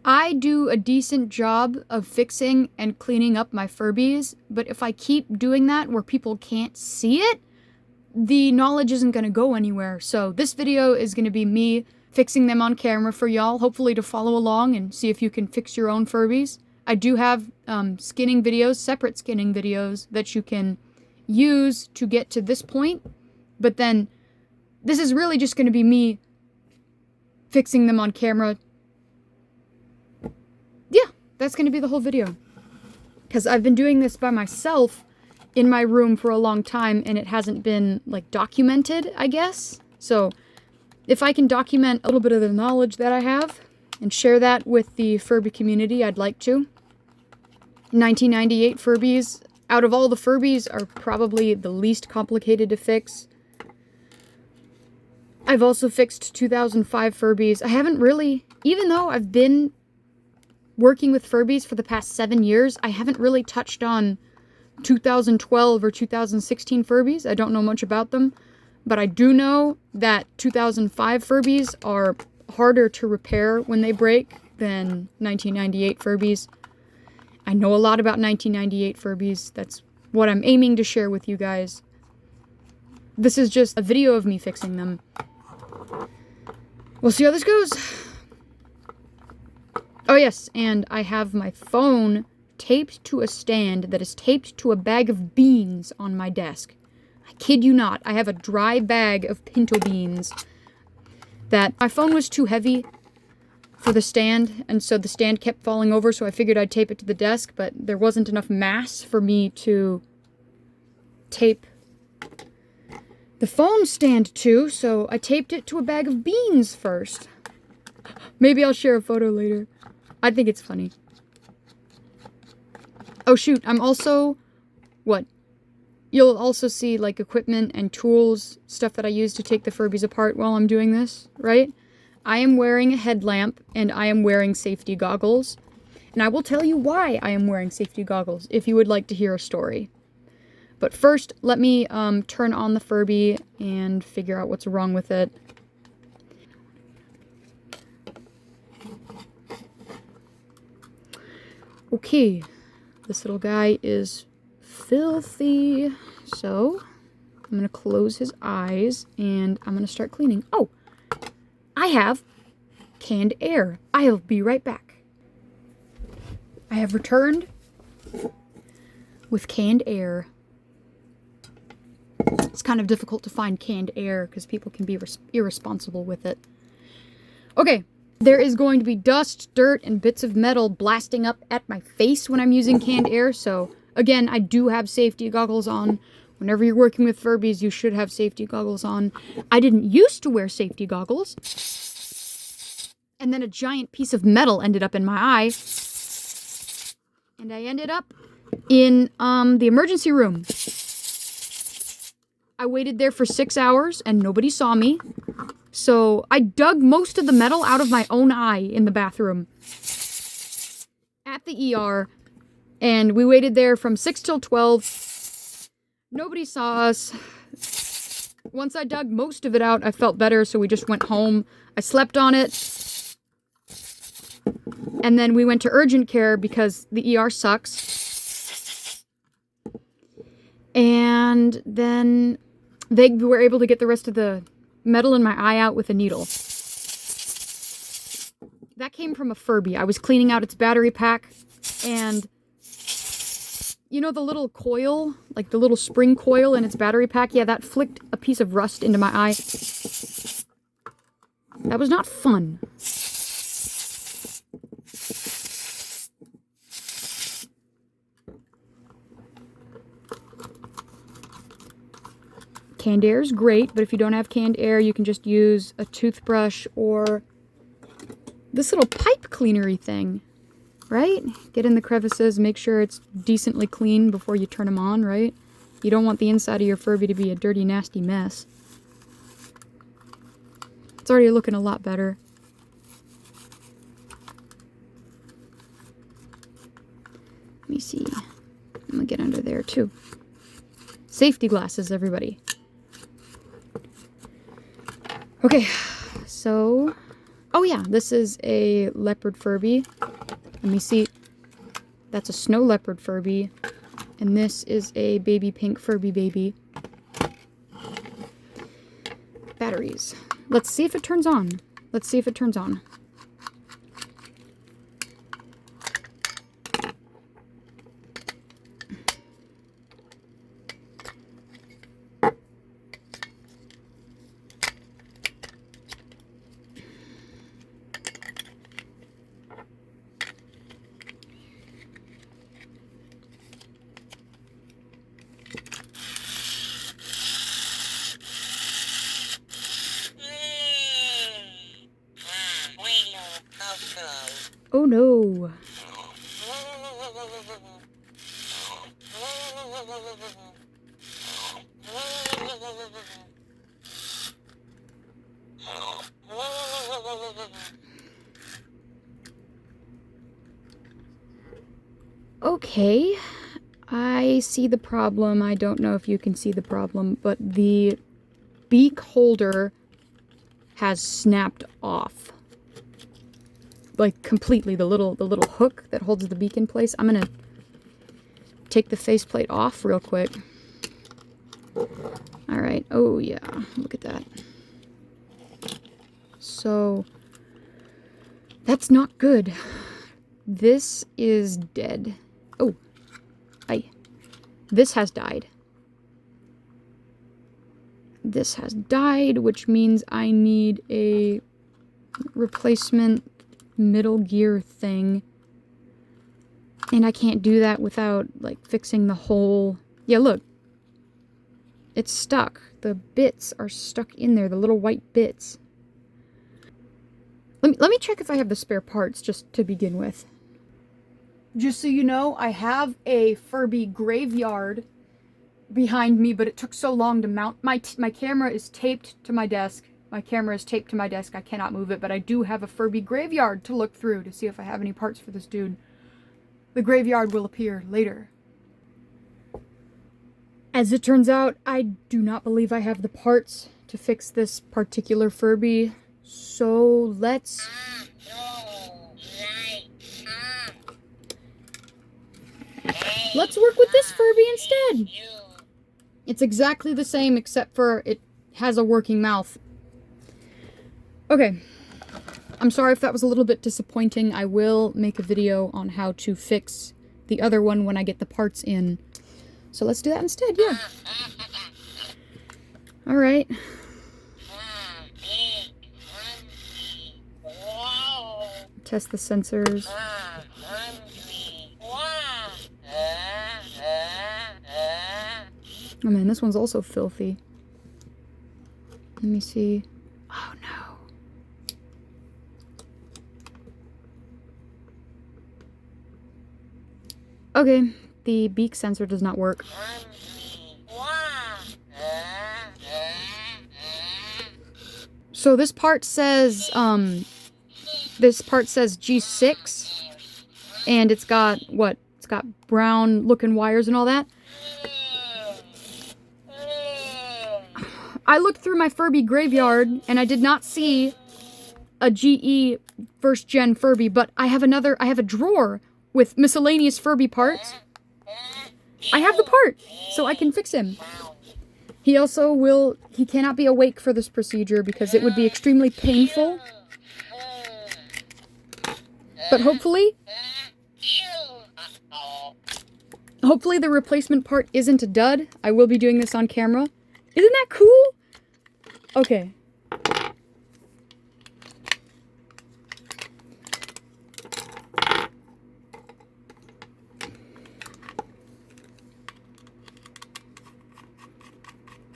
I do a decent job of fixing and cleaning up my Furbies, but if I keep doing that where people can't see it, the knowledge isn't going to go anywhere. So this video is going to be me fixing them on camera for y'all, hopefully to follow along and see if you can fix your own Furbies. I do have skinning videos, separate skinning videos that you can use to get to this point, but then this is really just going to be me fixing them on camera. Yeah, that's going to be the whole video. Because I've been doing this by myself in my room for a long time, and it hasn't been, like, documented, I guess. So, if I can document a little bit of the knowledge that I have, and share that with the Furby community, I'd like to. 1998 Furbies, out of all the Furbies, are probably the least complicated to fix. I've also fixed 2005 Furbies. I haven't really, even though I've been working with Furbies for the past 7 years, I haven't really touched on 2012 or 2016 Furbies. I don't know much about them, but I do know that 2005 Furbies are harder to repair when they break than 1998 Furbies. I know a lot about 1998 Furbies. That's what I'm aiming to share with you guys. This is just a video of me fixing them. We'll see how this goes. Oh yes, and I have my phone taped to a stand that is taped to a bag of beans on my desk. I kid you not, I have a dry bag of pinto beans. That my phone was too heavy for the stand, and so the stand kept falling over, so I figured I'd tape it to the desk, but there wasn't enough mass for me to tape the phone stand to, so I taped it to a bag of beans first. Maybe I'll share a photo later. I think it's funny. Oh shoot, I'm also... What? You'll also see, like, equipment and tools, stuff that I use to take the Furbies apart while I'm doing this, right? I am wearing a headlamp, and I am wearing safety goggles. And I will tell you why I am wearing safety goggles, if you would like to hear a story. But first, let me turn on the Furby and figure out what's wrong with it. Okay, this little guy is filthy. So, I'm going to close his eyes, and I'm going to start cleaning. Oh, I have canned air. I'll be right back. I have returned with canned air. It's kind of difficult to find canned air because people can be irresponsible with it. Okay, there is going to be dust, dirt, and bits of metal blasting up at my face when I'm using canned air, so again, I do have safety goggles on. Whenever you're working with Furbies, you should have safety goggles on. I didn't used to wear safety goggles. And then a giant piece of metal ended up in my eye. And I ended up in the emergency room. I waited there for 6 hours and nobody saw me. So I dug most of the metal out of my own eye in the bathroom. At the ER. And we waited there from 6 till 12. Nobody saw us. Once I dug most of it out, I felt better, so we just went home. I slept on it. And then we went to urgent care because the ER sucks. And then they were able to get the rest of the metal in my eye out with a needle. That came from a Furby. I was cleaning out its battery pack, and you know the little coil, like the little spring coil in its battery pack? Yeah, that flicked a piece of rust into my eye. That was not fun. Canned air is great, but if you don't have canned air, you can just use a toothbrush or this little pipe cleanery thing, right? Get in the crevices, make sure it's decently clean before you turn them on, right? You don't want the inside of your Furby to be a dirty, nasty mess. It's already looking a lot better. Let me see. I'm gonna get under there too. Safety glasses, everybody. Okay, so... Oh yeah, this is a leopard Furby. Let me see. That's a snow leopard Furby. And this is a baby pink Furby baby. Batteries. Let's see if it turns on. Let's see if it turns on. Oh no. Okay, I see the problem. I don't know if you can see the problem, but the beak holder has snapped off. Like completely, the little hook that holds the beak in place. I'm gonna take the faceplate off real quick. All right. Oh yeah, look at that. So that's not good. This is dead. Oh, this has died. This has died, which means I need a replacement middle gear thing. And I can't do that without, like, fixing the whole... Yeah, look. It's stuck. The bits are stuck in there, the little white bits. Let me check if I have the spare parts, just to begin with. Just so you know, I have a Furby graveyard behind me, but it took so long to mount. My camera is taped to my desk. My camera is taped to my desk. I cannot move it, but I do have a Furby graveyard to look through to see if I have any parts for this dude. The graveyard will appear later. As it turns out, I do not believe I have the parts to fix this particular Furby. So let's... Let's work with this Furby instead. It's exactly the same except for it has a working mouth. Okay. I'm sorry if that was a little bit disappointing. I will make a video on how to fix the other one when I get the parts in. So let's do that instead, yeah. Alright. Test the sensors. Oh man, this one's also filthy. Let me see. Oh no. Okay, the beak sensor does not work. So this part says G6, and it's got what? It's got brown looking wires and all that. I looked through my Furby graveyard and I did not see a GE first gen Furby, but I have a drawer with miscellaneous Furby parts. I have the part, so I can fix him. He cannot be awake for this procedure because it would be extremely painful. But hopefully the replacement part isn't a dud. I will be doing this on camera. Isn't that cool? Okay.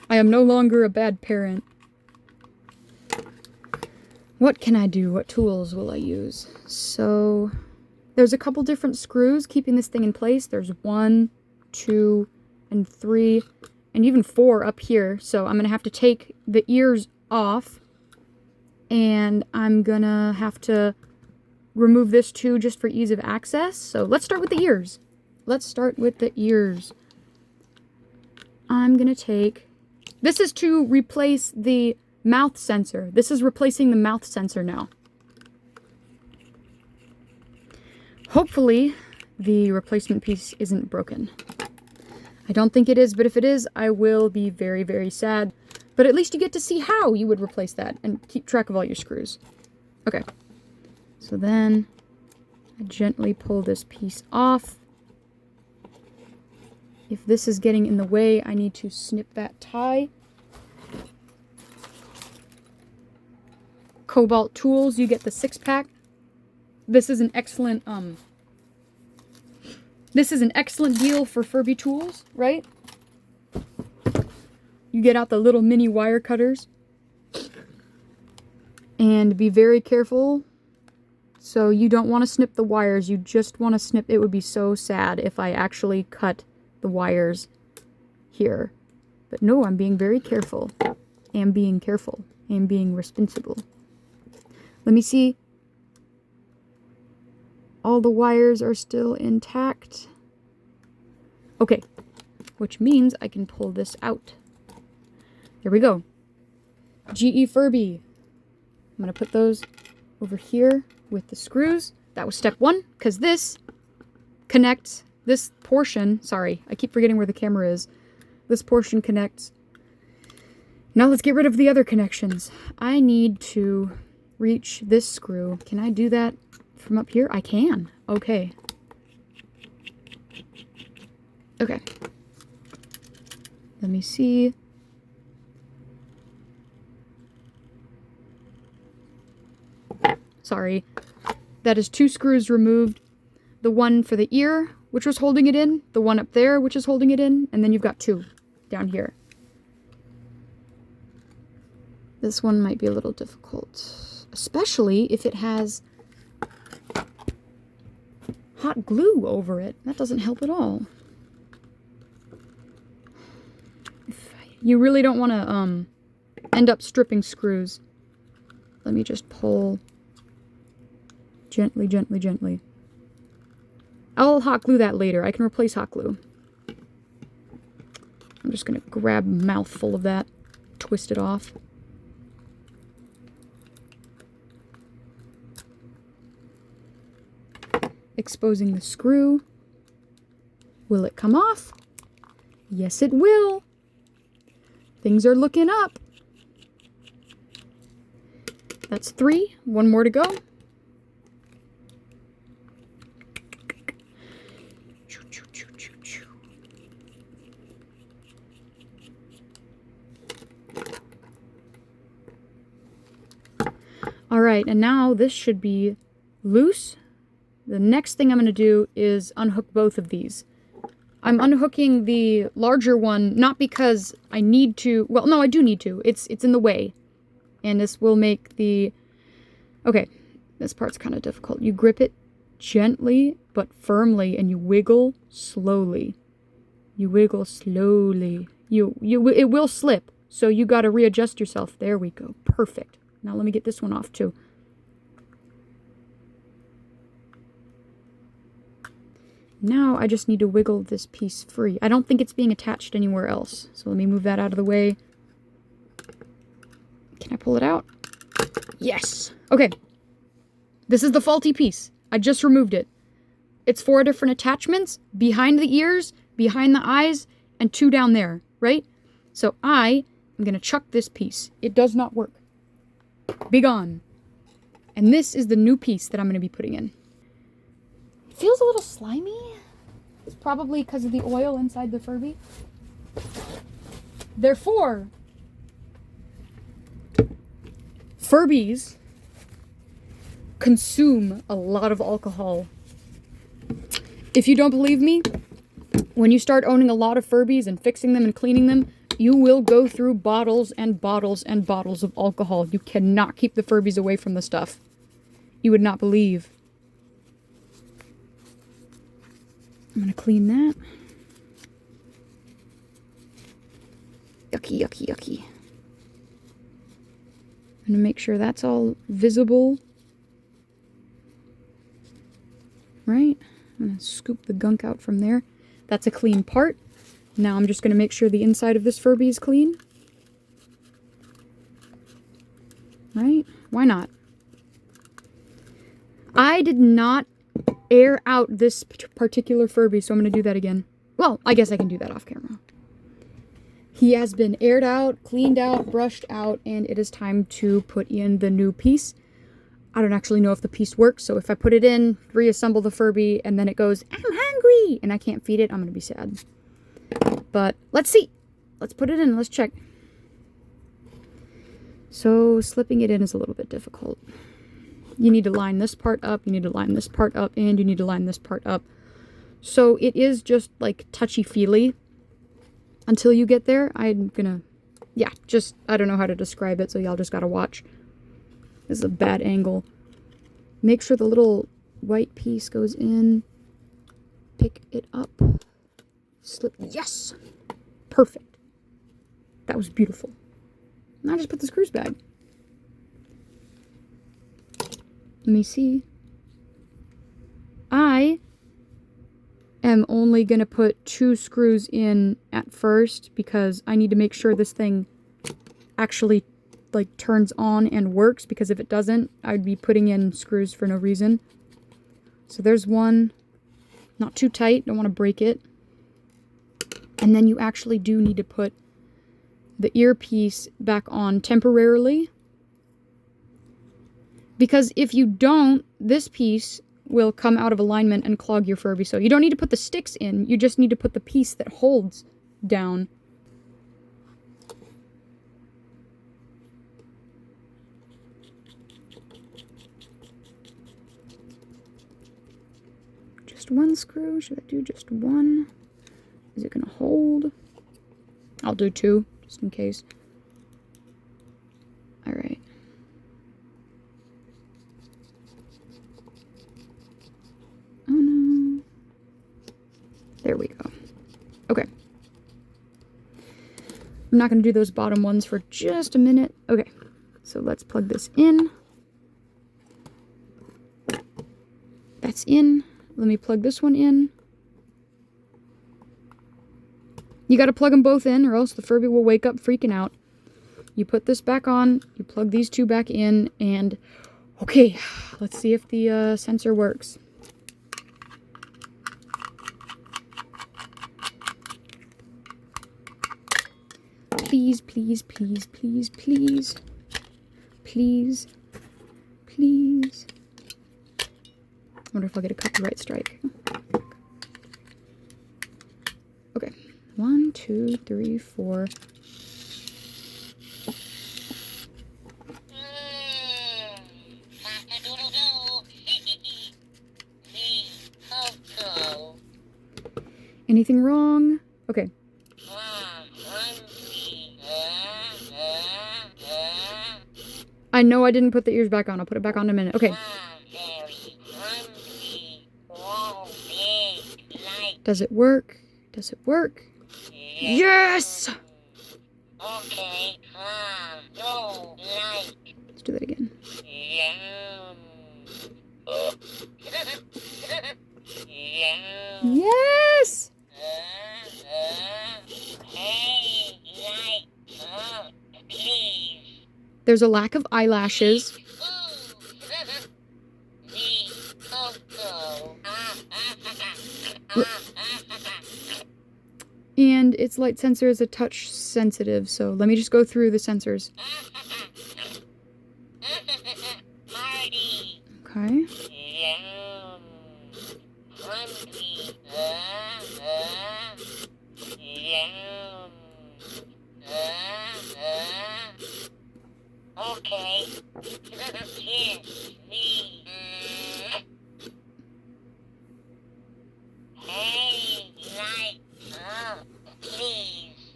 I am no longer a bad parent. What can I do? What tools will I use? So, there's a couple different screws keeping this thing in place. There's 1, 2, and 3, and even 4 up here. So I'm going to have to take the ears off, and I'm going to have to remove this too just for ease of access. So let's start with the ears. Let's start with the ears. I'm going to take... This is to replace the mouth sensor. This is replacing the mouth sensor now. Hopefully, the replacement piece isn't broken. I don't think it is, but if it is, I will be very, very sad. But at least you get to see how you would replace that and keep track of all your screws. Okay. So then I gently pull this piece off. If this is getting in the way, I need to snip that tie. Cobalt Tools, you get the 6-pack. This is an excellent deal for Furby tools, right? You get out the little mini wire cutters. And be very careful. So you don't want to snip the wires, you just want to snip. It would be so sad if I actually cut the wires here. But no, I'm being very careful. I'm being careful. I'm being responsible. Let me see. All the wires are still intact. Okay, which means I can pull this out. There we go. GE Furby. I'm going to put those over here with the screws. That was step 1, because this connects this portion. Sorry, I keep forgetting where the camera is. This portion connects. Now let's get rid of the other connections. I need to reach this screw. Can I do that from up here? I can. Okay. Okay. Let me see. Sorry. That is 2 screws removed. The one for the ear, which was holding it in. The one up there, which is holding it in. And then you've got 2 down here. This one might be a little difficult. Especially if it has hot glue over it. That doesn't help at all. You really don't want to end up stripping screws. Let me just pull gently, gently, gently. I'll hot glue that later. I can replace hot glue. I'm just going to grab a mouthful of that, twist it off. Exposing the screw. Will it come off? Yes, it will. Things are looking up. That's 3. 1 more to go. All right, and now this should be loose. The next thing I'm going to do is unhook both of these. I'm unhooking the larger one, not because I need to. Well, no, I do need to. It's in the way. And this will make the... Okay, this part's kind of difficult. You grip it gently, but firmly, and you wiggle slowly. You wiggle slowly. It will slip, so you got to readjust yourself. There we go. Perfect. Now let me get this one off, too. Now I just need to wiggle this piece free. I don't think it's being attached anywhere else. So let me move that out of the way. Can I pull it out? Yes. Okay. This is the faulty piece. I just removed it. It's 4 different attachments. Behind the ears, behind the eyes, and 2 down there, right? So I am going to chuck this piece. It does not work. Be gone. And this is the new piece that I'm going to be putting in. It feels a little slimy. It's probably because of the oil inside the Furby. Therefore, Furbies consume a lot of alcohol. If you don't believe me, when you start owning a lot of Furbies and fixing them and cleaning them, you will go through bottles and bottles and bottles of alcohol. You cannot keep the Furbies away from the stuff. You would not believe. I'm going to clean that. Yucky, yucky, yucky. I'm going to make sure that's all visible. Right? I'm going to scoop the gunk out from there. That's a clean part. Now I'm just going to make sure the inside of this Furby is clean. Right? Why not? I did not air out this particular Furby, so I'm going to do that again. Well, I guess I can do that off camera. He has been aired out, cleaned out, brushed out, and it is time to put in the new piece. I don't actually know if the piece works, so if I put it in, reassemble the Furby, and then it goes, I'm hungry, and I can't feed it, I'm going to be sad. But let's see. Let's put it in. Let's check. So slipping it in is a little bit difficult. You need to line this part up, you need to line this part up, and you need to line this part up. So it is just like touchy-feely until you get there. I'm gonna, yeah, just, I don't know how to describe it, so y'all just gotta watch. This is a bad angle. Make sure the little white piece goes in. Pick it up. Slip, yes! Perfect. That was beautiful. Now just put the screws back. Let me see. I am only going to put 2 screws in at first because I need to make sure this thing actually like turns on and works, because if it doesn't, I'd be putting in screws for no reason. So there's one. Not too tight, don't want to break it. And then you actually do need to put the earpiece back on temporarily, because if you don't, this piece will come out of alignment and clog your Furby. So you don't need to put the sticks in, you just need to put the piece that holds down. Just one screw? Should I do just one? Is it gonna hold? I'll do 2, just in case. Alright. Oh no. There we go. Okay. I'm not going to do those bottom ones for just a minute. Okay. So let's plug this in. That's in. Let me plug this one in. You got to plug them both in or else the Furby will wake up freaking out. You put this back on, you plug these 2 back in, and okay, let's see if the sensor works. Please, please, please, please, please. Please. Please. I wonder if I'll get a copyright strike. Okay. 1, 2, 3, 4. Anything wrong? Okay. I know I didn't put the ears back on. I'll put it back on in a minute. Okay. Does it work? Does it work? Yes! Okay. Let's do that again. Yes! There's a lack of eyelashes. And its light sensor is a touch sensitive, so let me just go through the sensors. Okay. Okay. Hey, light up, please.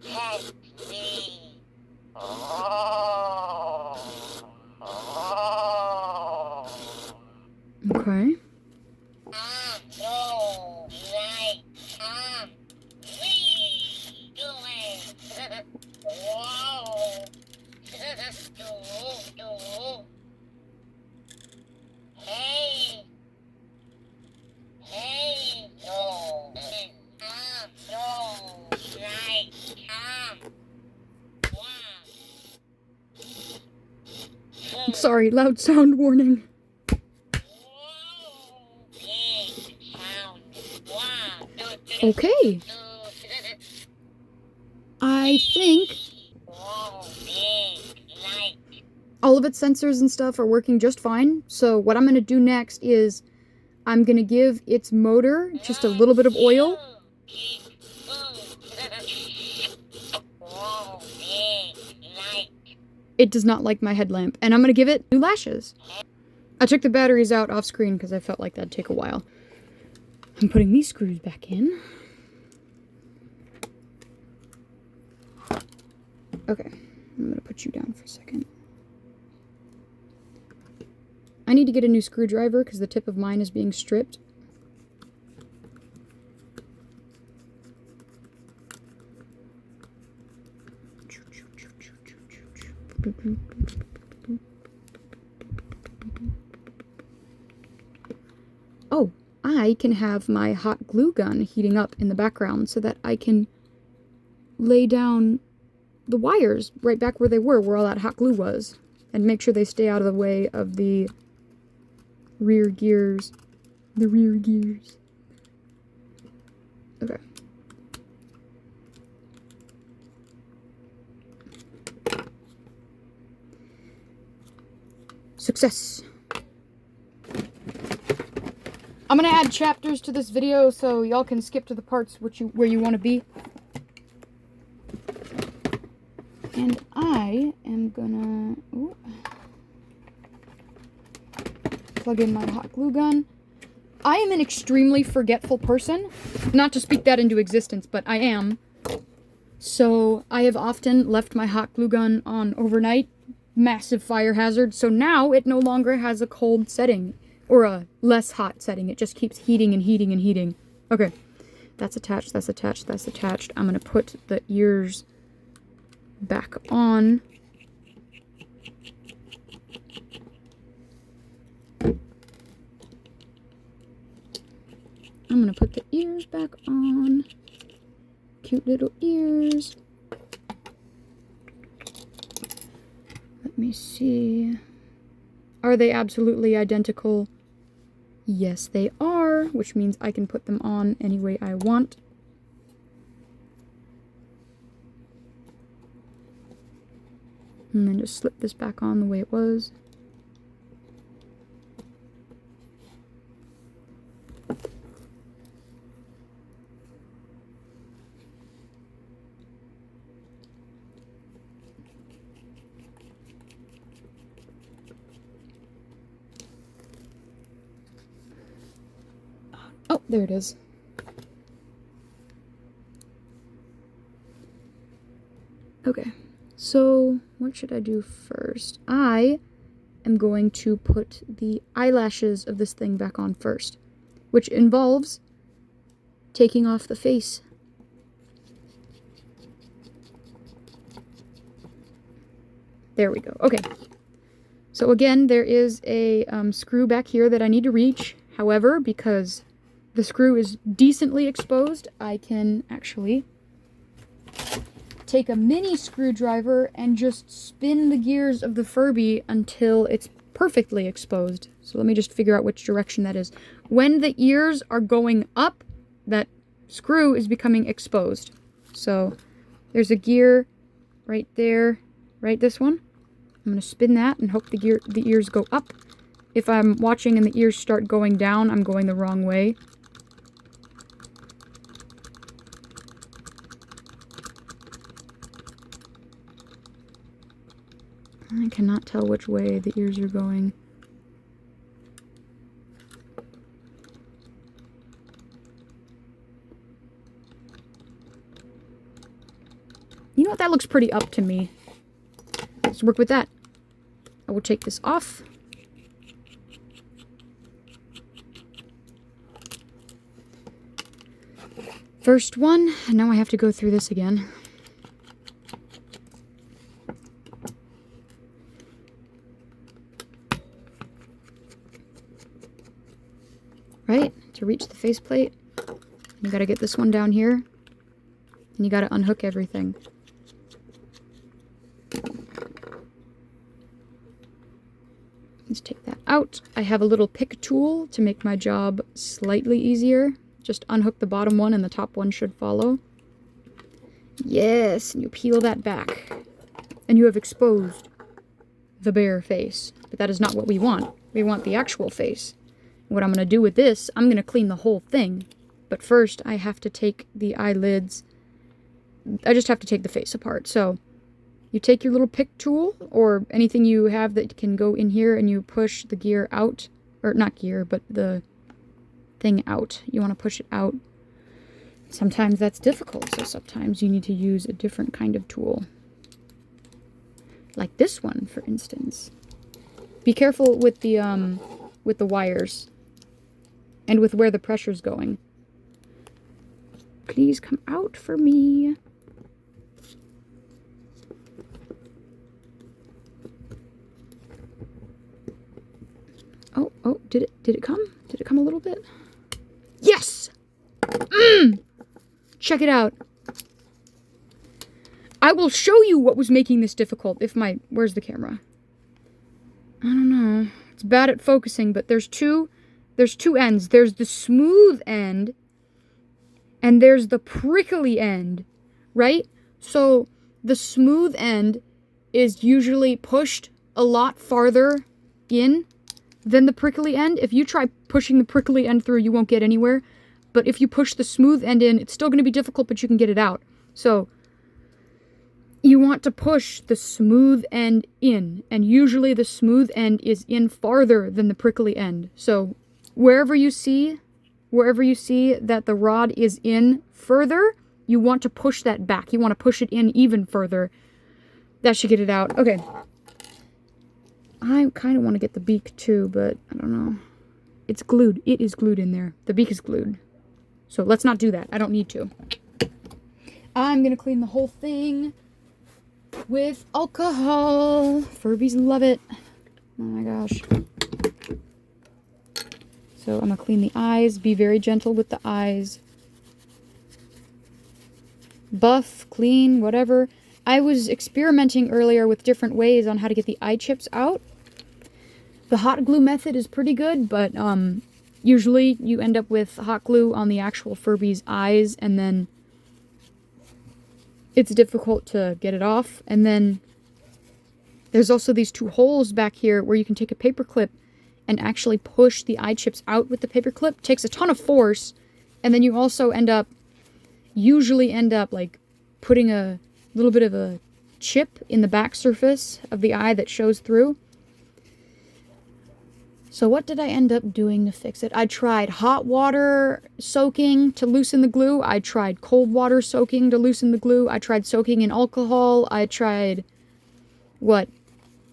Help me. Okay. No, light up. Please do it. Whoa. Hey. Hey. No. No. Light up. Wow. Sorry, loud sound warning. Okay. I think all of its sensors and stuff are working just fine. So what I'm going to do next is I'm going to give its motor just a little bit of oil. It does not like my headlamp. And I'm going to give it new lashes. I took the batteries out off screen because I felt like that'd take a while. I'm putting these screws back in. Okay, I'm going to put you down for a second. I need to get a new screwdriver because the tip of mine is being stripped. Oh, I can have my hot glue gun heating up in the background so that I can lay down the wires right back where they were, where all that hot glue was, and make sure they stay out of the way of the rear gears. The rear gears. Okay. Success. I'm gonna add chapters to this video so y'all can skip to the parts where you want to be. And I am gonna plug in my hot glue gun. I am an extremely forgetful person. Not to speak that into existence, but I am. So I have often left my hot glue gun on overnight. Massive fire hazard. So now it no longer has a cold setting. Or a less hot setting. It just keeps heating and heating and heating. Okay. That's attached, that's attached, that's attached. I'm going to put the ears back on. I'm going to put the ears back on. Cute little ears. Let me see. Are they absolutely identical? Yes, they are, which means I can put them on any way I want. And then just slip this back on the way it was. Oh, there it is. Okay, so what should I do first? I am going to put the eyelashes of this thing back on first, which involves taking off the face. There we go. Okay. So again, there is a screw back here that I need to reach. However, because the screw is decently exposed, I can actually take a mini screwdriver and just spin the gears of the Furby until it's perfectly exposed. So let me just figure out which direction that is. When the ears are going up, that screw is becoming exposed. So there's a gear right there, right, this one. I'm going to spin that and hope the ears go up. If I'm watching and the ears start going down, I'm going the wrong way. I cannot tell which way the ears are going. You know what? That looks pretty up to me. Let's work with that. I will take this off. First one, and now I have to go through this again. Right? To reach the faceplate, you gotta get this one down here, and you gotta unhook everything. Let's take that out. I have a little pick tool to make my job slightly easier. Just unhook the bottom one and the top one should follow. Yes, and you peel that back. And you have exposed the bare face. But that is not what we want. We want the actual face. What I'm going to do with this, I'm going to clean the whole thing. But first, I have to take the eyelids. I just have to take the face apart. So, you take your little pick tool, or anything you have that can go in here, and you push the gear out. Or, not gear, but the thing out. You want to push it out. Sometimes that's difficult, so sometimes you need to use a different kind of tool. Like this one, for instance. Be careful with the wires. And with where the pressure's going. Please come out for me. Oh, did it come? Did it come a little bit? Yes! Check it out. I will show you what was making this difficult if my... Where's the camera? I don't know. It's bad at focusing, but there's two ends. There's the smooth end, and there's the prickly end, right? So the smooth end is usually pushed a lot farther in than the prickly end. If you try pushing the prickly end through, you won't get anywhere. But if you push the smooth end in, it's still going to be difficult, but you can get it out. So you want to push the smooth end in, and usually the smooth end is in farther than the prickly end. So wherever you see that the rod is in further, you want to push that back. You want to push it in even further. That should get it out. Okay. I kind of want to get the beak too, but I don't know. It's glued. It is glued in there. The beak is glued. So let's not do that. I don't need to. I'm going to clean the whole thing with alcohol. Furbies love it. Oh my gosh. So I'm going to clean the eyes. Be very gentle with the eyes. Buff, clean, whatever. I was experimenting earlier with different ways on how to get the eye chips out. The hot glue method is pretty good, but usually you end up with hot glue on the actual Furby's eyes, and then it's difficult to get it off. And then there's also these two holes back here where you can take a paper clip and actually push the eye chips out with the paper clip. Takes a ton of force, and then you also usually end up like putting a little bit of a chip in the back surface of the eye that shows through. So what did I end up doing to fix it? I tried hot water soaking to loosen the glue. I tried cold water soaking to loosen the glue. I tried soaking in alcohol. I tried,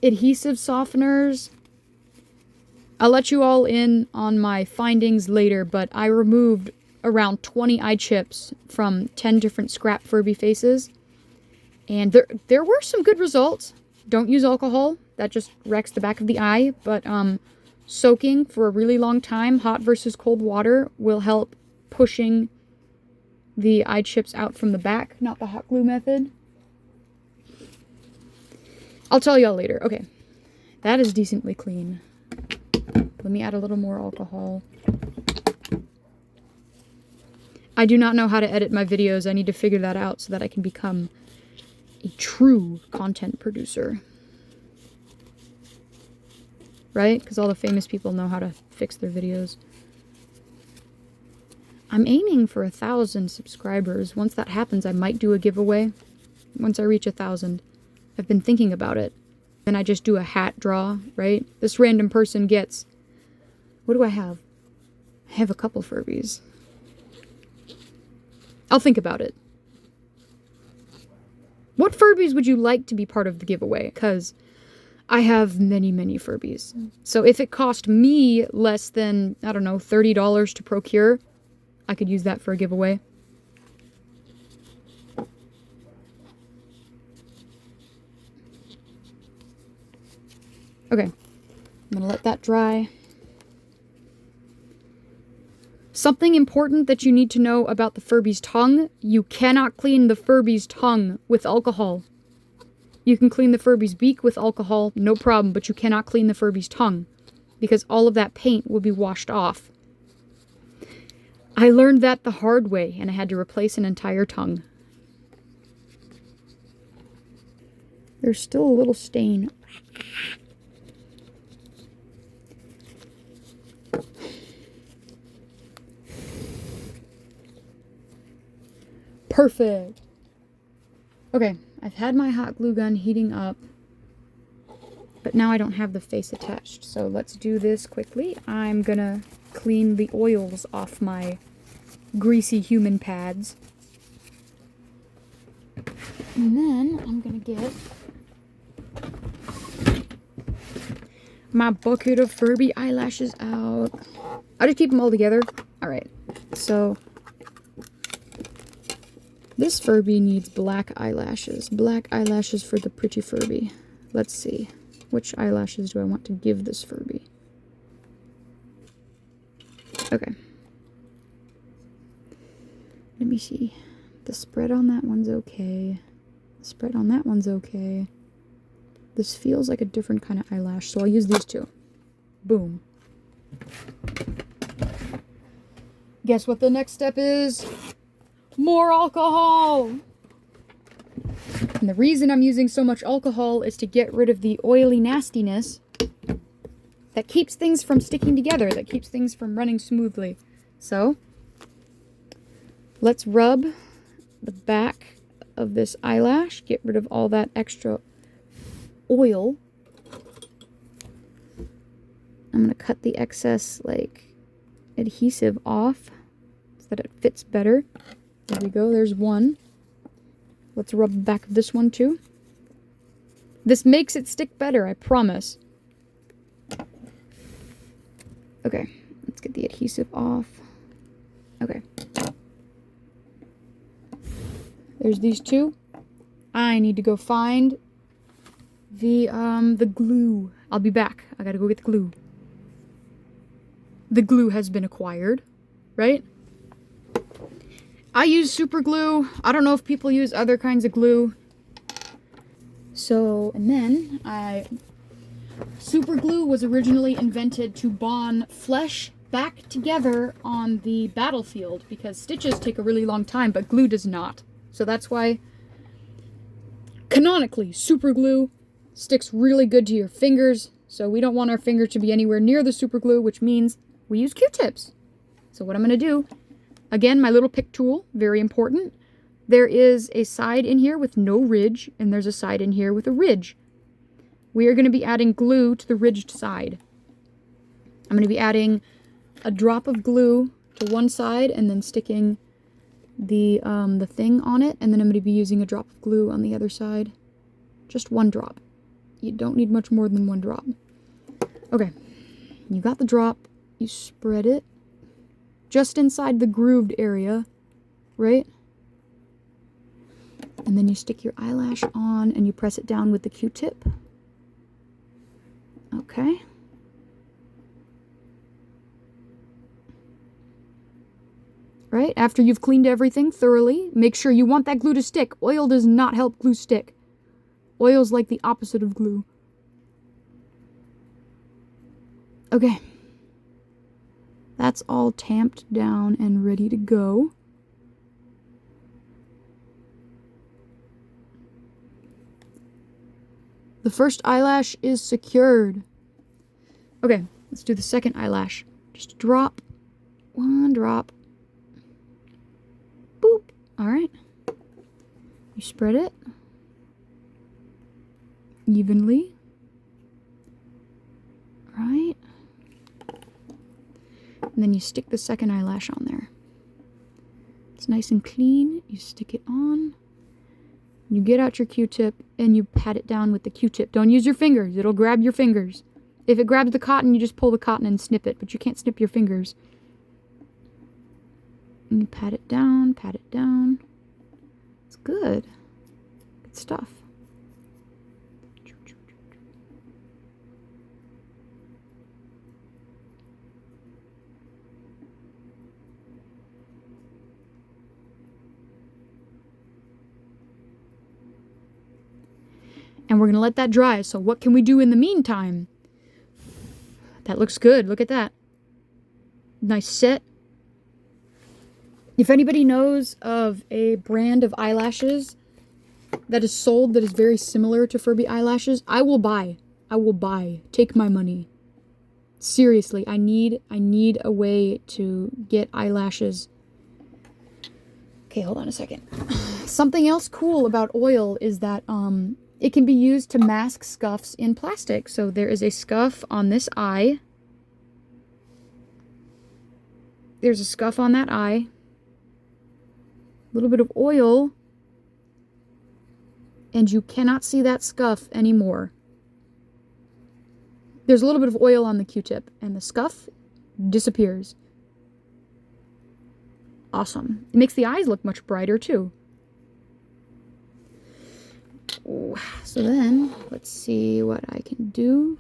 adhesive softeners. I'll let you all in on my findings later, but I removed around 20 eye chips from 10 different scrap Furby faces. And there were some good results. Don't use alcohol. That just wrecks the back of the eye. But soaking for a really long time, hot versus cold water, will help pushing the eye chips out from the back, not the hot glue method. I'll tell y'all later. Okay, that is decently clean. Let me add a little more alcohol. I do not know how to edit my videos. I need to figure that out so that I can become a true content producer. Right? Because all the famous people know how to fix their videos. I'm aiming for 1,000 subscribers. Once that happens, I might do a giveaway. Once I reach 1,000. I've been thinking about it. Then I just do a hat draw, right? This random person gets... What do I have? I have a couple Furbies. I'll think about it. What Furbies would you like to be part of the giveaway? Because I have many, many Furbies. So if it cost me less than, I don't know, $30 to procure, I could use that for a giveaway. Okay. I'm going to let that dry. Something important that you need to know about the Furby's tongue: you cannot clean the Furby's tongue with alcohol. You can clean the Furby's beak with alcohol, no problem, but you cannot clean the Furby's tongue because all of that paint will be washed off. I learned that the hard way, and I had to replace an entire tongue. There's still a little stain. Perfect. Okay, I've had my hot glue gun heating up, but now I don't have the face attached. So let's do this quickly. I'm gonna clean the oils off my greasy human pads. And then I'm gonna get my bucket of Furby eyelashes out. I'll just keep them all together. Alright, so this Furby needs black eyelashes. Black eyelashes for the pretty Furby. Let's see. Which eyelashes do I want to give this Furby? Okay. Let me see. The spread on that one's okay. The spread on that one's okay. This feels like a different kind of eyelash, so I'll use these two. Boom. Guess what the next step is? More alcohol! And the reason I'm using so much alcohol is to get rid of the oily nastiness that keeps things from sticking together, that keeps things from running smoothly. So, let's rub the back of this eyelash, get rid of all that extra oil. I'm going to cut the excess, like, adhesive off so that it fits better. There we go, there's one. Let's rub the back of this one too. This makes it stick better, I promise. Okay, let's get the adhesive off. Okay. There's these two. I need to go find the glue. I'll be back. I gotta go get the glue. The glue has been acquired, right? I use super glue. I don't know if people use other kinds of glue. So, and then super glue was originally invented to bond flesh back together on the battlefield because stitches take a really long time, but glue does not. So that's why, canonically, super glue sticks really good to your fingers. So we don't want our finger to be anywhere near the super glue, which means we use Q-tips. So what I'm going to do, again, my little pick tool, very important. There is a side in here with no ridge, and there's a side in here with a ridge. We are going to be adding glue to the ridged side. I'm going to be adding a drop of glue to one side and then sticking the thing on it, and then I'm going to be using a drop of glue on the other side. Just one drop. You don't need much more than one drop. Okay, you got the drop. You spread it just inside the grooved area, right? And then you stick your eyelash on and you press it down with the Q-tip. Okay. Right? After you've cleaned everything thoroughly, make sure you want that glue to stick. Oil does not help glue stick. Oil's like the opposite of glue. Okay. That's all tamped down and ready to go. The first eyelash is secured. Okay, let's do the second eyelash. Just drop. One drop. Boop. Alright. You spread it evenly. Right. And then you stick the second eyelash on there. It's nice and clean. You stick it on. You get out your Q-tip and you pat it down with the Q-tip. Don't use your fingers. It'll grab your fingers. If it grabs the cotton, you just pull the cotton and snip it, but you can't snip your fingers. And you pat it down, pat it down. It's good. Good stuff. And we're going to let that dry. So what can we do in the meantime? That looks good. Look at that. Nice set. If anybody knows of a brand of eyelashes that is sold that is very similar to Furby eyelashes, I will buy. I will buy. Take my money. Seriously, I need a way to get eyelashes. Okay, hold on a second. Something else cool about oil is that it can be used to mask scuffs in plastic. So there is a scuff on this eye. There's a scuff on that eye. A little bit of oil. And you cannot see that scuff anymore. There's a little bit of oil on the Q-tip, and the scuff disappears. Awesome. It makes the eyes look much brighter, too. Ooh. So then, let's see what I can do.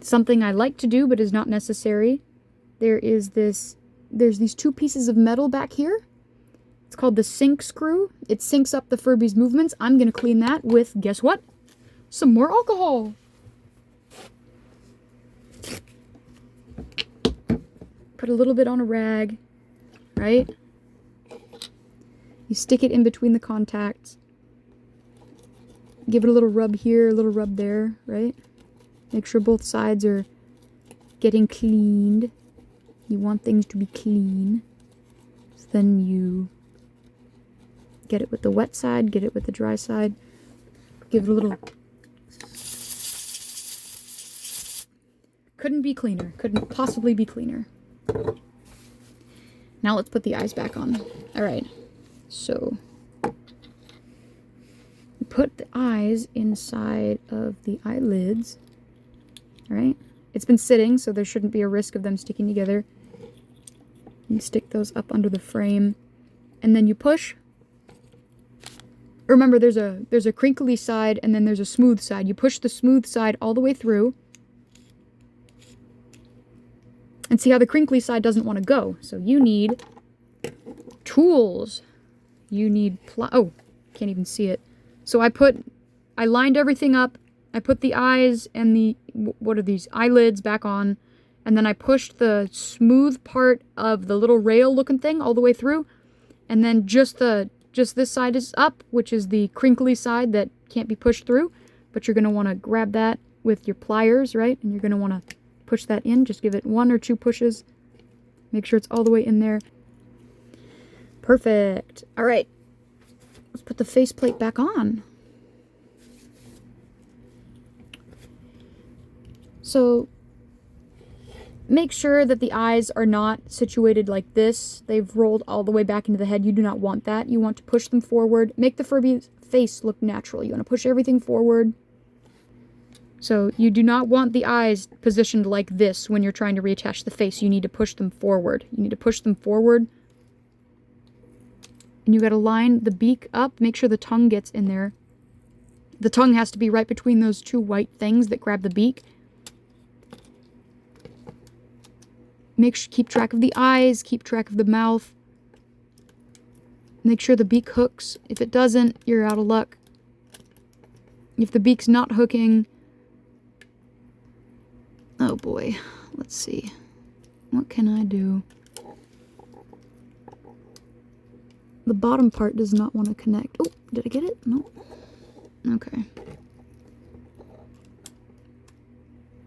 Something I like to do, but is not necessary. There's these two pieces of metal back here. It's called the sync screw. It syncs up the Furby's movements. I'm going to clean that with, guess what? Some more alcohol. Put a little bit on a rag, right? You stick it in between the contacts. Give it a little rub here, a little rub there, right? Make sure both sides are getting cleaned. You want things to be clean. So then you get it with the wet side, get it with the dry side. Give it a little... Couldn't be cleaner. Couldn't possibly be cleaner. Now let's put the eyes back on. Alright. So... put the eyes inside of the eyelids. Alright? It's been sitting, so there shouldn't be a risk of them sticking together. You stick those up under the frame. And then you push. Remember, there's a crinkly side and then there's a smooth side. You push the smooth side all the way through. And see how the crinkly side doesn't want to go. So you need tools. You need oh, can't even see it. So I lined everything up. I put the eyes and the, what are these, eyelids back on. And then I pushed the smooth part of the little rail looking thing all the way through. And then just this side is up, which is the crinkly side that can't be pushed through. But you're going to want to grab that with your pliers, right? And you're going to want to push that in. Just give it 1 or 2 pushes. Make sure it's all the way in there. Perfect. All right. Let's put the faceplate back on. So make sure that the eyes are not situated like this. They've rolled all the way back into the head. You do not want that. You want to push them forward. Make the Furby's face look natural. You want to push everything forward. So you do not want the eyes positioned like this when you're trying to reattach the face. You need to push them forward. You need to push them forward. And you got to line the beak up. Make sure the tongue gets in there. The tongue has to be right between those 2 white things that grab the beak. Keep track of the eyes, keep track of the mouth. Make sure the beak hooks. If it doesn't, you're out of luck. If the beak's not hooking... Oh boy, let's see. What can I do? The bottom part does not want to connect. Oh, did I get it? No. Okay.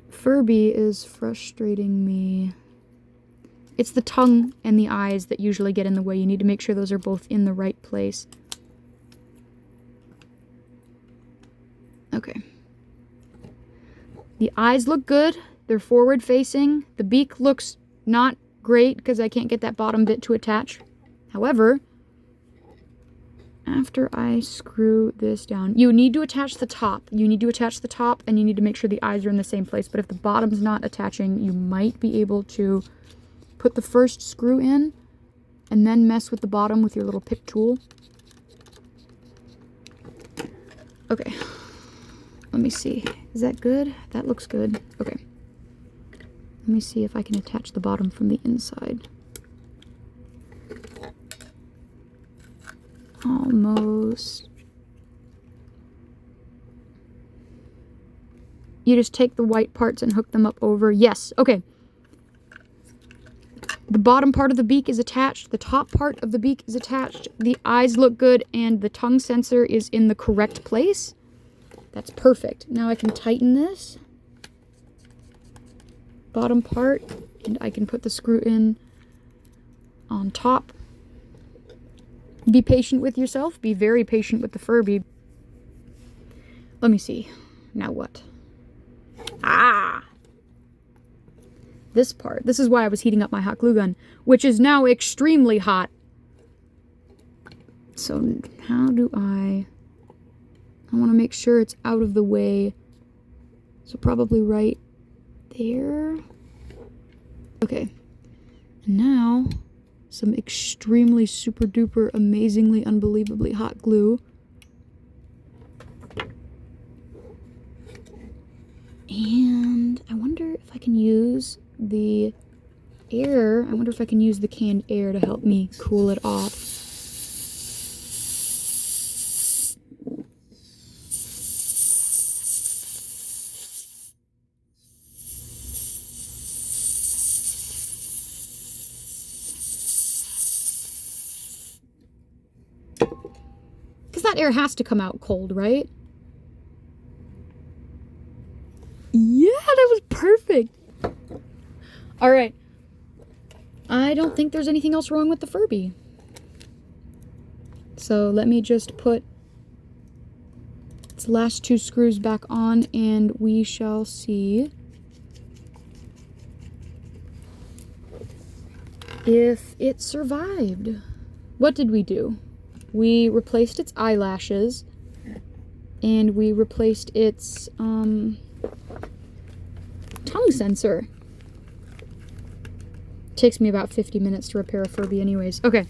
Furby is frustrating me. It's the tongue and the eyes that usually get in the way. You need to make sure those are both in the right place. Okay. The eyes look good. They're forward facing. The beak looks not great because I can't get that bottom bit to attach. However, after I screw this down, you need to attach the top. You need to attach the top and you need to make sure the eyes are in the same place. But if the bottom's not attaching, you might be able to put the first screw in and then mess with the bottom with your little pick tool. Okay. Let me see. Is that good? That looks good. Okay. Let me see if I can attach the bottom from the inside. Almost. You just take the white parts and hook them up over. Yes. Okay. The bottom part of the beak is attached. The top part of the beak is attached. The eyes look good, and the tongue sensor is in the correct place. That's perfect. Now I can tighten this bottom part, and I can put the screw in on top. Be patient with yourself. Be very patient with the Furby. Let me see. Now what? Ah! This part. This is why I was heating up my hot glue gun, which is now extremely hot. So how do I want to make sure it's out of the way. So probably right there. Okay. And now some extremely super duper amazingly unbelievably hot glue. And I wonder if I can use the air. I wonder if I can use the canned air to help me cool it off. Because that air has to come out cold, right? Yeah, that was perfect. All right. I don't think there's anything else wrong with the Furby. So let me just put its last two screws back on, and we shall see if it survived. What did we do? We replaced its eyelashes, and we replaced its tongue sensor. Takes me about 50 minutes to repair a Furby anyways. Okay.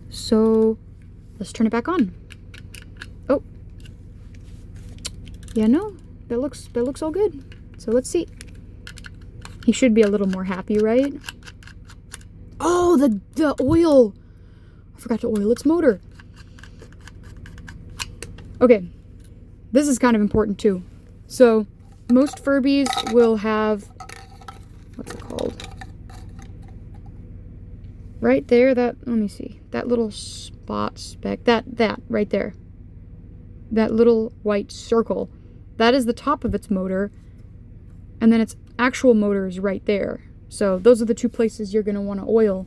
So let's turn it back on. Oh. Yeah, no. That looks all good. So let's see. He should be a little more happy, right? Oh, the oil. I forgot to oil its motor. Okay. This is kind of important too. So most Furbies will have, what's it called? Right there, let me see, that little spot speck, that right there. That little white circle. That is the top of its motor. And then its actual motor is right there. So those are the two places you're going to want to oil.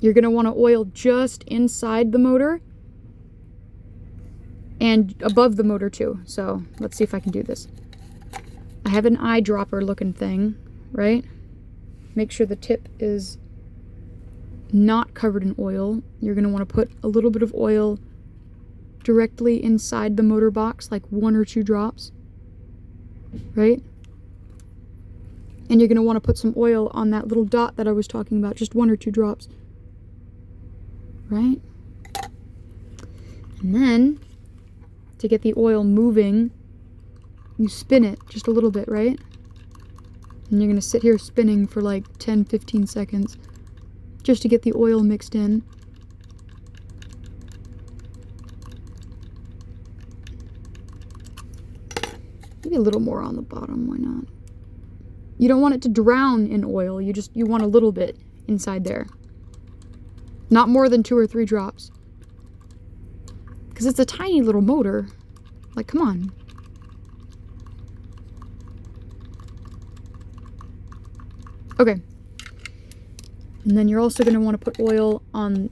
You're going to want to oil just inside the motor. And above the motor too. So let's see if I can do this. I have an eyedropper looking thing, right? Make sure the tip is not covered in oil. You're going to want to put a little bit of oil directly inside the motor box, like 1 or 2 drops, right? And you're going to want to put some oil on that little dot that I was talking about, just 1 or 2 drops, right? And then, to get the oil moving, you spin it just a little bit, right? And you're going to sit here spinning for like 10-15 seconds just to get the oil mixed in. Maybe a little more on the bottom, why not? You don't want it to drown in oil, you want a little bit inside there. Not more than 2 or 3 drops. Because it's a tiny little motor. Like, come on. Okay. And then you're also going to want to put oil on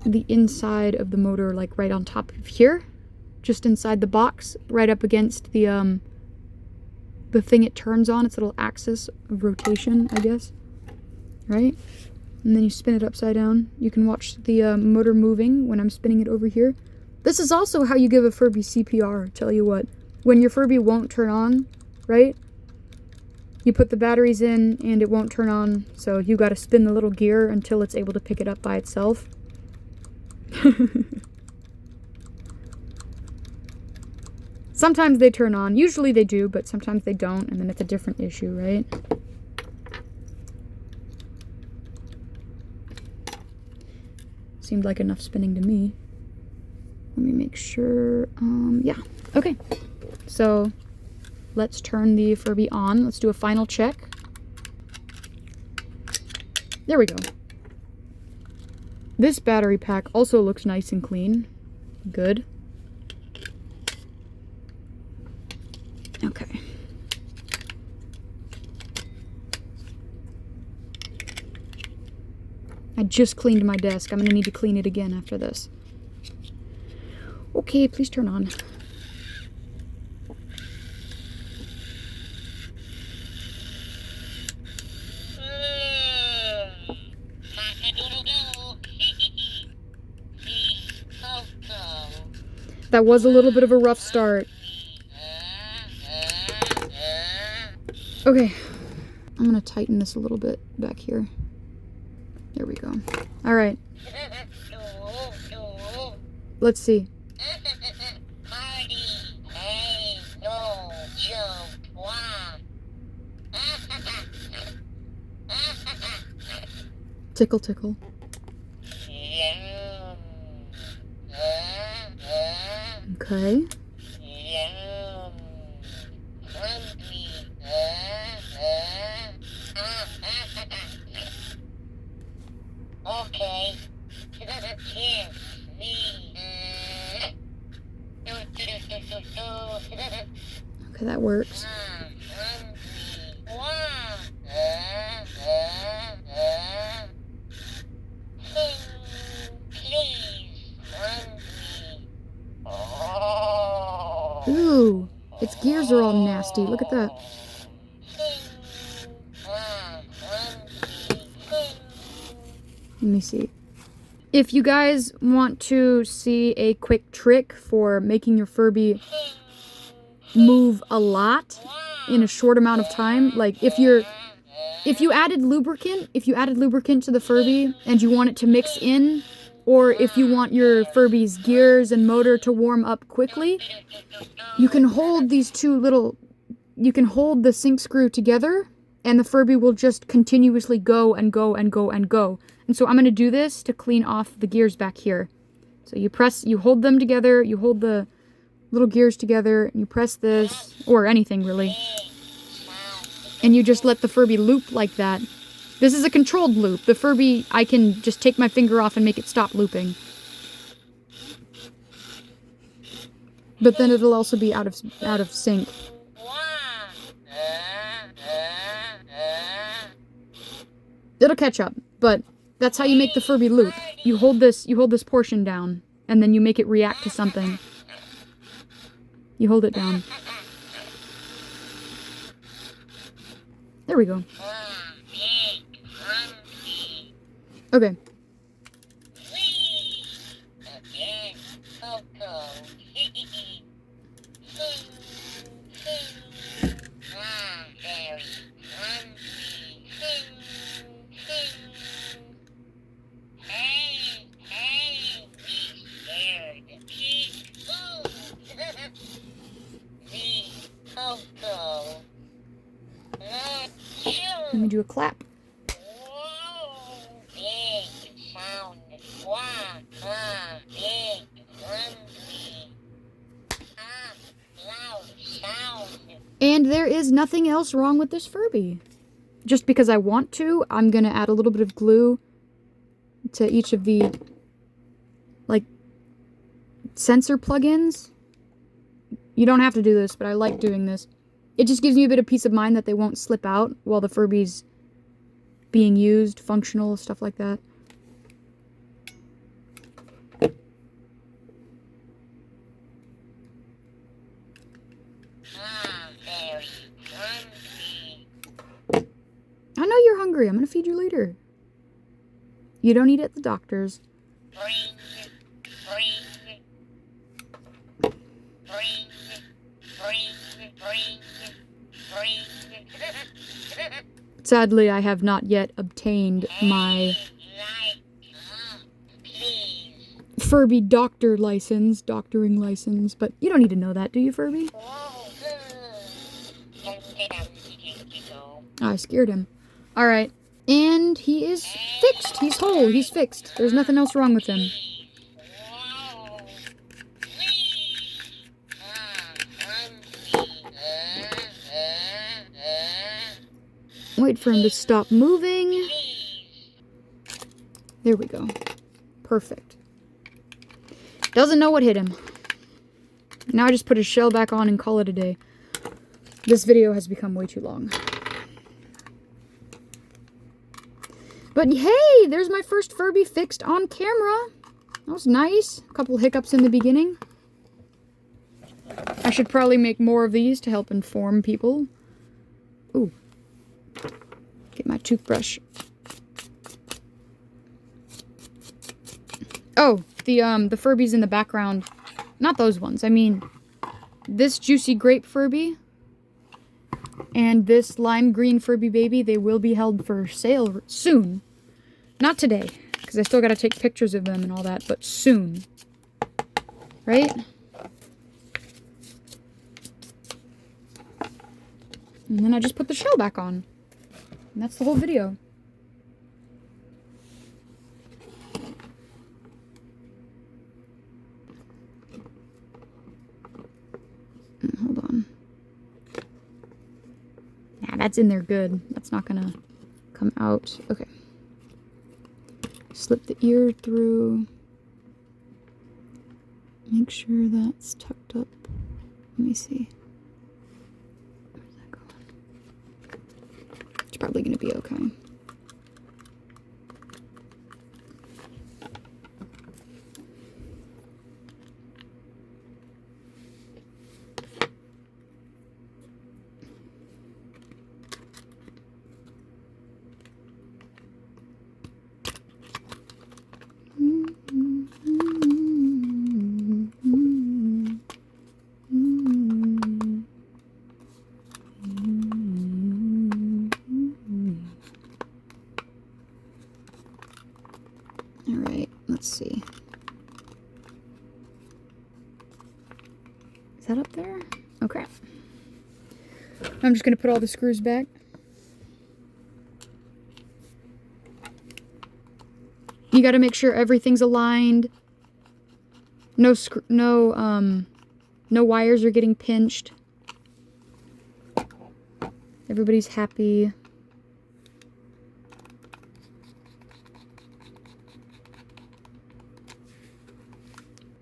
the inside of the motor, like right on top of here. Just inside the box, right up against the thing it turns on, its little axis of rotation, I guess. Right? And then you spin it upside down. You can watch the motor moving when I'm spinning it over here. This is also how you give a Furby CPR, tell you what. When your Furby won't turn on, right? You put the batteries in and it won't turn on, so you gotta spin the little gear until it's able to pick it up by itself. Sometimes they turn on. Usually they do, but sometimes they don't, and then it's a different issue, right? Seemed like enough spinning to me. Let me make sure. Yeah. Okay. So let's turn the Furby on. Let's do a final check. There we go. This battery pack also looks nice and clean. Good. Okay. I just cleaned my desk. I'm gonna need to clean it again after this. Okay, please turn on. That was a little bit of a rough start. Okay, I'm gonna tighten this a little bit back here. There we go. All right. Let's see. Tickle, tickle. Okay. Okay. Okay, that works. Ooh, its gears are all nasty. Look at that. Let me see. If you guys want to see a quick trick for making your Furby move a lot in a short amount of time, like if you added lubricant to the Furby and you want it to mix in, or if you want your Furby's gears and motor to warm up quickly, you can hold the sync screw together and the Furby will just continuously go and go and go and go. And so I'm going to do this to clean off the gears back here. So you hold them together, you hold the little gears together, and you press this, or anything really. And you just let the Furby loop like that. This is a controlled loop. The Furby, I can just take my finger off and make it stop looping. But then it'll also be out of sync. It'll catch up, but that's how you make the Furby loop. You hold this portion down, and then you make it react to something. You hold it down. There we go. Okay. Let me do a clap. And there is nothing else wrong with this Furby. Just because I want to, I'm gonna add a little bit of glue to each of the, like, sensor plugins. You don't have to do this, but I like doing this. It just gives you a bit of peace of mind that they won't slip out while the Furby's being used, functional, stuff like that. I know you're hungry. I'm gonna feed you later. You don't eat at the doctor's. Sadly, I have not yet obtained my Furby doctoring license, but you don't need to know that, do you, Furby? Oh, I scared him. Alright, and he is fixed. He's whole. He's fixed. There's nothing else wrong with him. Wait for him to stop moving. There we go. Perfect. Doesn't know what hit him. Now I just put his shell back on and call it a day. This video has become way too long. But hey, there's my first Furby fixed on camera. That was nice. A couple hiccups in the beginning. I should probably make more of these to help inform people. Ooh. Get my toothbrush. Oh, the Furbies in the background. Not those ones. I mean, this Juicy Grape Furby and this Lime Green Furby baby, they will be held for sale soon. Not today, because I still gotta take pictures of them and all that, but soon. Right? And then I just put the shell back on. And that's the whole video. Hold on. Yeah, that's in there good. That's not gonna come out. Okay. Slip the ear through. Make sure that's tucked up. Let me see. Where's that going? It's probably gonna be okay. Alright, let's see. Is that up there? Okay. I'm just going to put all the screws back. You got to make sure everything's aligned. No wires are getting pinched. Everybody's happy.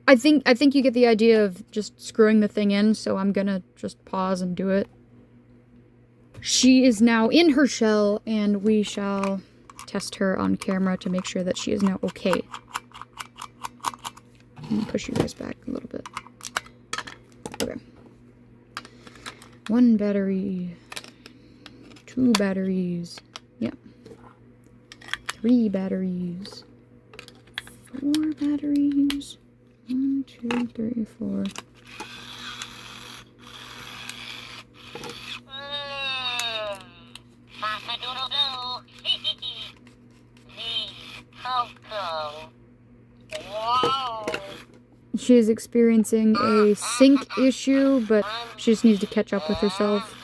I think you get the idea of just screwing the thing in, so I'm gonna just pause and do it. She is now in her shell, and we shall test her on camera to make sure that she is now okay. Let me push you guys back a little bit. Okay. 1 battery. 2 batteries. Yep. 3 batteries. 4 batteries. 1, 2, 3, 4. She is experiencing a sync issue, but she just needs to catch up with herself.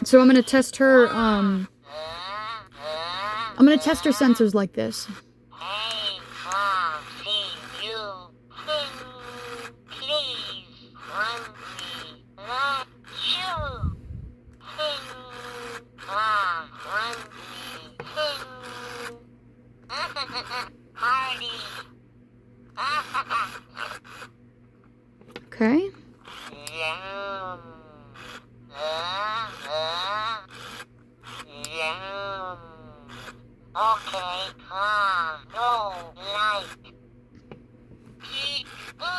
So I'm gonna test her, I'm gonna test her sensors like this. Okay. Okay, no, like Beak, the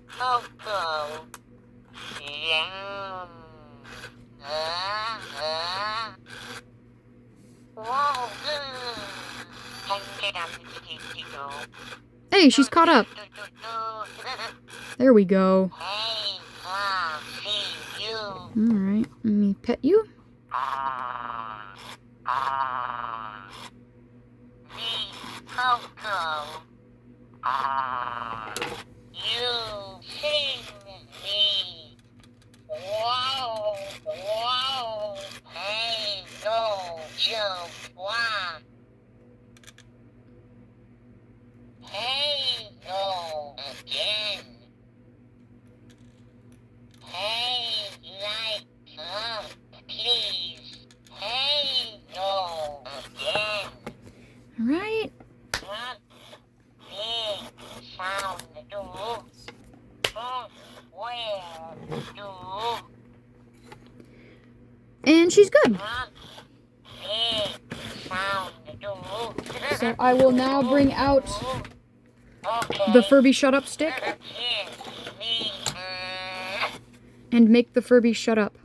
How-To, Hey, she's caught up. There we go. Alright, let me pet you. You sing me. Wow, wow. Hey, go, jump, wow. Hey, go again. Hey, light up, please. And she's good. So I will now bring out the Furby shut up stick and make the Furby shut up.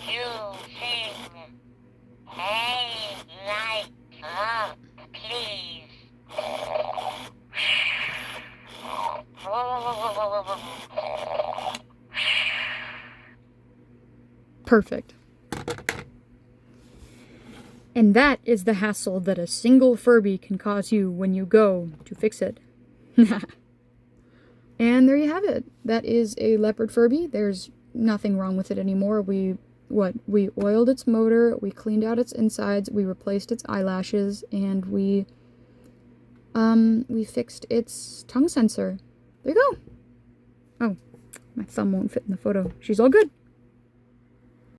You sing. Hey, light up, please. Perfect. And that is the hassle that a single Furby can cause you when you go to fix it. And there you have it. That is a leopard Furby. There's nothing wrong with it anymore. We oiled its motor, we cleaned out its insides, we replaced its eyelashes, and we fixed its tongue sensor. There you go. Oh, my thumb won't fit in the photo. She's all good.